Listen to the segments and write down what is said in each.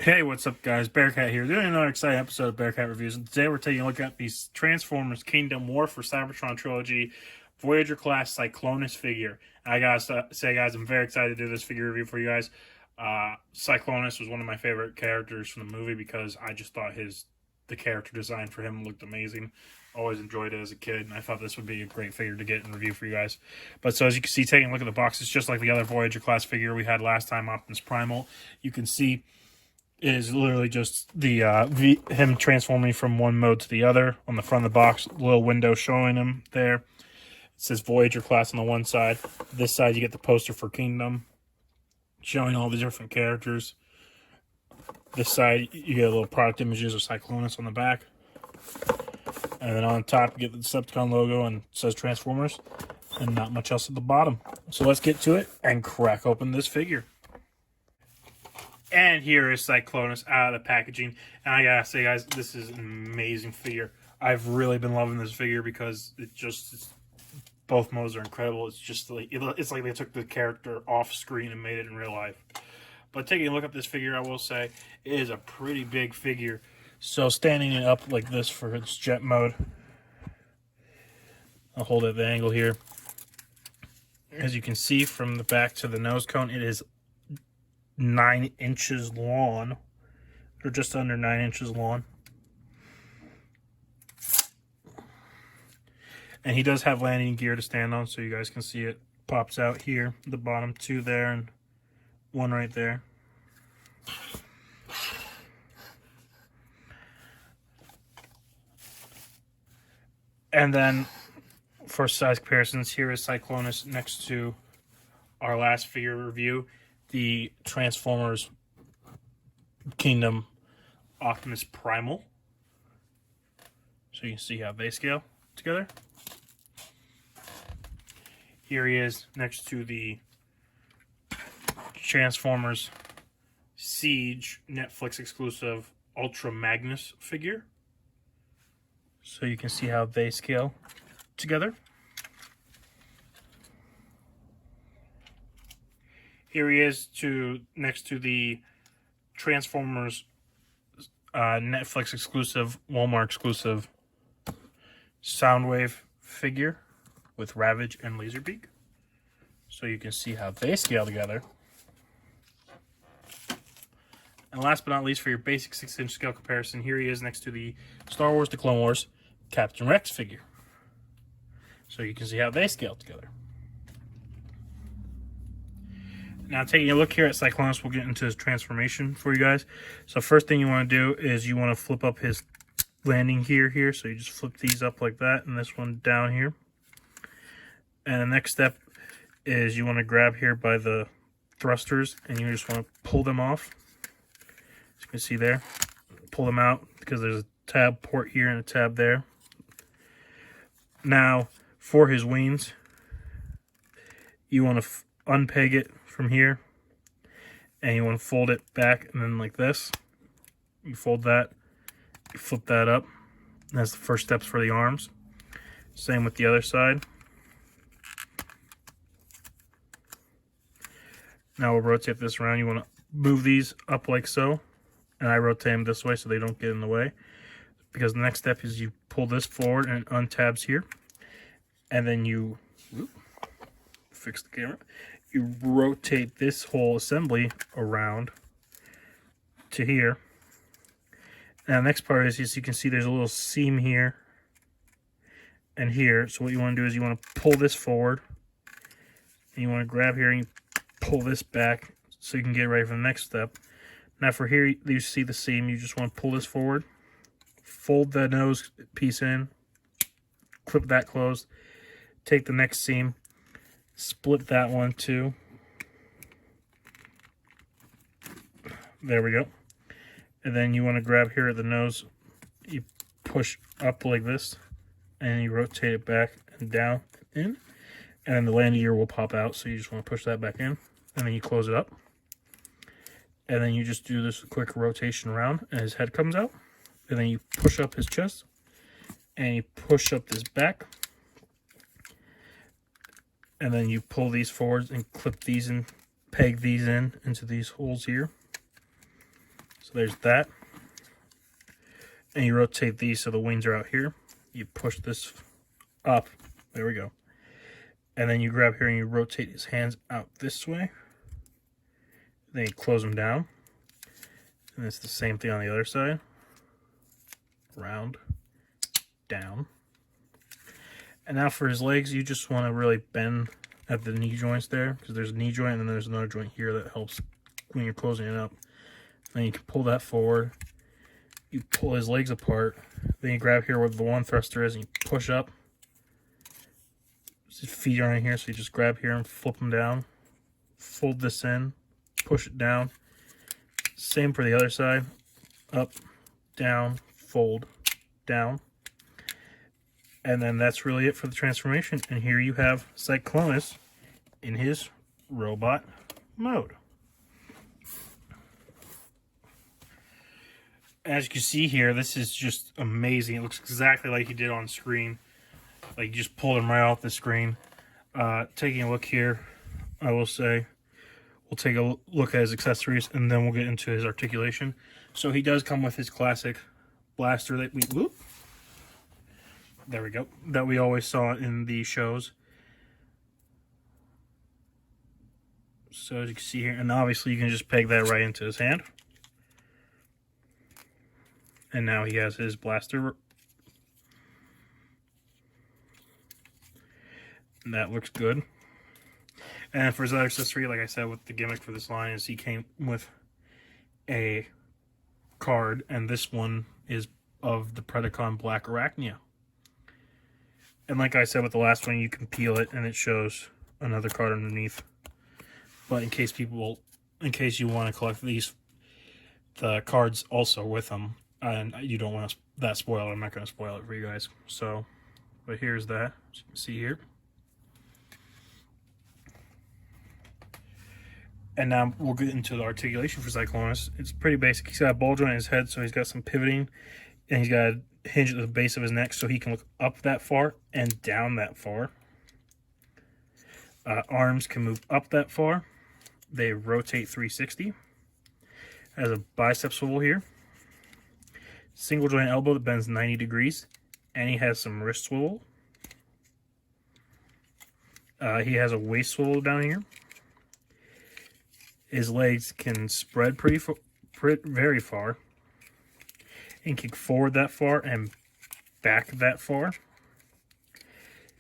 Hey, what's up, guys? Bearcat here, doing another exciting episode of Bearcat Reviews. And today we're taking a look at these Transformers Kingdom War for Cybertron Trilogy Voyager class Cyclonus figure. And I gotta say, guys, I'm very excited to do this figure review for you guys. Cyclonus was one of my favorite characters from the movie because I just thought the character design for him looked amazing. Always enjoyed it as a kid, and I thought this would be a great figure to get and review for you guys. But so as you can see, taking a look at the box, it's just like the other Voyager class figure we had last time, Optimus Primal. You can see it is literally just the him transforming from one mode to the other on the front of the box. Little window showing him there. It says Voyager class on the one side. This side you get the poster for Kingdom, showing all the different characters. This side you get little product images of Cyclonus on the back. And then on top you get the Decepticon logo and it says Transformers. And not much else at the bottom. So let's get to it and crack open this figure. And here is Cyclonus out of the packaging. And I gotta say, guys, this is an amazing figure. I've really been loving this figure because both modes are incredible. It's just like it's like they took the character off screen and made it in real life. But taking a look at this figure, I will say it is a pretty big figure. So standing it up like this for its jet mode, I'll hold it at the angle here. As you can see from the back to the nose cone, it is 9 inches long, or just under 9 inches long. And he does have landing gear to stand on, so you guys can see it pops out here, the bottom two there and one right there. And then for size comparisons, here is Cyclonus next to our last figure review, the Transformers Kingdom Optimus Primal. So you can see how they scale together. Here he is next to the Transformers Siege Netflix exclusive Ultra Magnus figure. So you can see how they scale together. Here he is next to the Transformers Netflix exclusive, Walmart exclusive Soundwave figure with Ravage and Laserbeak. So you can see how they scale together. And last but not least, for your basic 6-inch scale comparison, here he is next to the Star Wars The Clone Wars Captain Rex figure. So you can see how they scale together. Now, taking a look here at Cyclonus, we'll get into his transformation for you guys. So first thing you want to do is you want to flip up his landing gear here. So you just flip these up like that, and this one down here. And the next step is you want to grab here by the thrusters, and you just want to pull them off. As you can see there, pull them out because there's a tab port here and a tab there. Now, for his wings, you want to unpeg it from here, and you want to fold it back, and then like this, you fold that, you flip that up. That's the first steps for the arms. Same with the other side. Now we'll rotate this around. You want to move these up like so, and I rotate them this way so they don't get in the way, because the next step is you pull this forward and it untabs here, and then you fix the camera. You rotate this whole assembly around to here. Now the next part is, as you can see, there's a little seam here and here. So what you want to do is you want to pull this forward, and you want to grab here and you pull this back so you can get ready for the next step. Now for here, you see the seam. You just want to pull this forward, fold the nose piece in, clip that closed, take the next seam, split that one too. There we go. And then you want to grab here at the nose, you push up like this, and you rotate it back and down and in, and then the landing gear will pop out, so you just want to push that back in, and then you close it up, and then you just do this quick rotation around, and his head comes out, and then you push up his chest, and you push up this back, and then you pull these forwards and clip these and peg these in into these holes here. So there's that. And you rotate these so the wings are out here. You push this up. There we go. And then you grab here and you rotate his hands out this way. Then you close them down. And it's the same thing on the other side. Round, down. And now for his legs, you just want to really bend at the knee joints there, because there's a knee joint and then there's another joint here that helps when you're closing it up. Then you can pull that forward. You pull his legs apart. Then you grab here where the one thruster is and you push up. His feet are in here, so you just grab here and flip them down. Fold this in, push it down. Same for the other side. Up, down, fold, down. And then that's really it for the transformation. And here you have Cyclonus in his robot mode. As you can see here, this is just amazing. It looks exactly like he did on screen. Like you just pulled him right off the screen. Taking a look here, I will say, we'll take a look at his accessories and then we'll get into his articulation. So he does come with his classic blaster that we there we go, that we always saw in the shows. So as you can see here, and obviously you can just peg that right into his hand. And now he has his blaster. And that looks good. And for his other accessory, like I said, with the gimmick for this line is he came with a card, and this one is of the Predacon Black Arachnia. And like I said with the last one, you can peel it and it shows another card underneath. But in case you want to collect these, the cards also with them, and you don't want that spoiled, I'm not going to spoil it for you guys. So, but here's that, as you can see here. And now we'll get into the articulation for Cyclonus. It's pretty basic. He's got a ball joint in his head, so he's got some pivoting, and he's got a hinge at the base of his neck so he can look up that far and down that far. Arms can move up that far. They rotate 360. Has a bicep swivel here. Single joint elbow that bends 90 degrees. And he has some wrist swivel. He has a waist swivel down here. His legs can spread very far. And kick forward that far and back that far.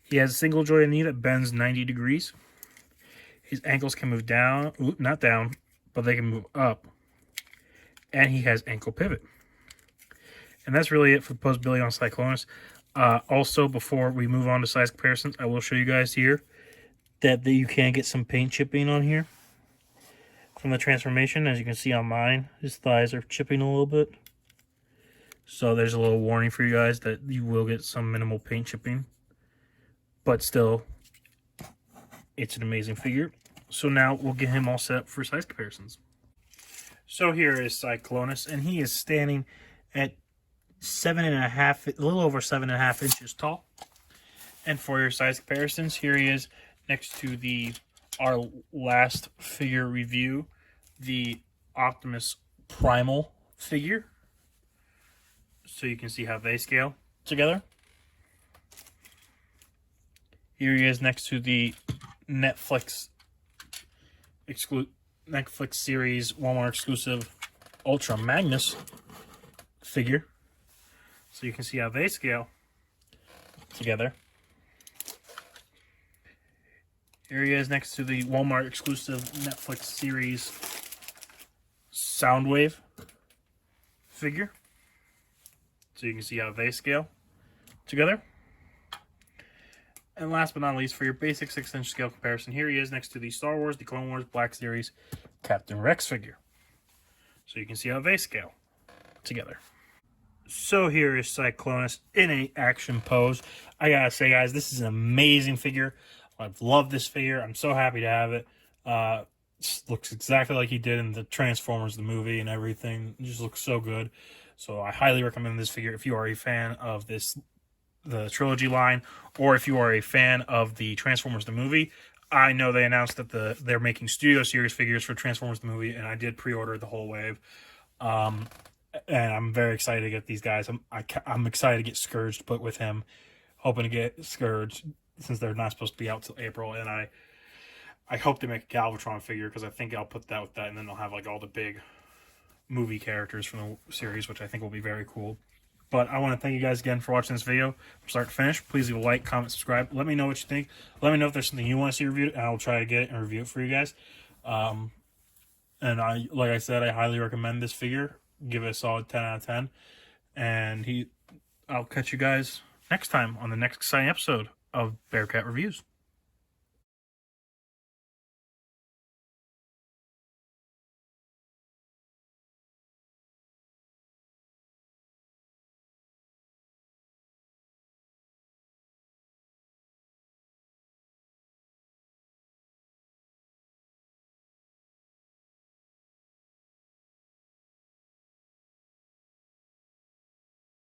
He has a single joint knee that bends 90 degrees. His ankles can move down, not down, but they can move up. And he has ankle pivot. And that's really it for the posability on Cyclonus. Also, before we move on to size comparisons, I will show you guys here that you can get some paint chipping on here from the transformation. As you can see on mine, his thighs are chipping a little bit. So there's a little warning for you guys that you will get some minimal paint chipping. But still, it's an amazing figure. So now we'll get him all set up for size comparisons. So here is Cyclonus, and he is standing at 7.5, a little over 7.5 inches tall. And for your size comparisons, here he is next to our last figure review, the Optimus Primal figure. So you can see how they scale together. Here he is next to the Netflix series Walmart exclusive Ultra Magnus figure. So you can see how they scale together. Here he is next to the Walmart exclusive Netflix series Soundwave figure. So you can see how they scale together. And last but not least, for your basic 6-inch scale comparison, here he is next to the Star Wars, the Clone Wars Black Series Captain Rex figure. So you can see how they scale together. So here is Cyclonus in an action pose. I gotta say, guys, this is an amazing figure. I've loved this figure. I'm so happy to have it. Looks exactly like he did in the Transformers, the movie, and everything. It just looks so good. So I highly recommend this figure if you are a fan of the trilogy line, or if you are a fan of the Transformers the movie. I know they announced that they're making Studio Series figures for Transformers the movie, and I did pre-order the whole wave. And I'm very excited to get these guys. I'm excited to get Scourge put with him, hoping to get Scourge since they're not supposed to be out till April. And I hope they make a Galvatron figure because I think I'll put that with that, and then they'll have like all the big movie characters from the series, which I think will be very cool. But I want to thank you guys again for watching this video from start to finish. Please leave a like, comment, subscribe. Let me know what you think. Let me know if there's something you want to see reviewed, and I'll try to get it and review it for you guys. And like I said, I highly recommend this figure. Give it a solid 10 out of 10. And I'll catch you guys next time on the next exciting episode of Bearcat Reviews.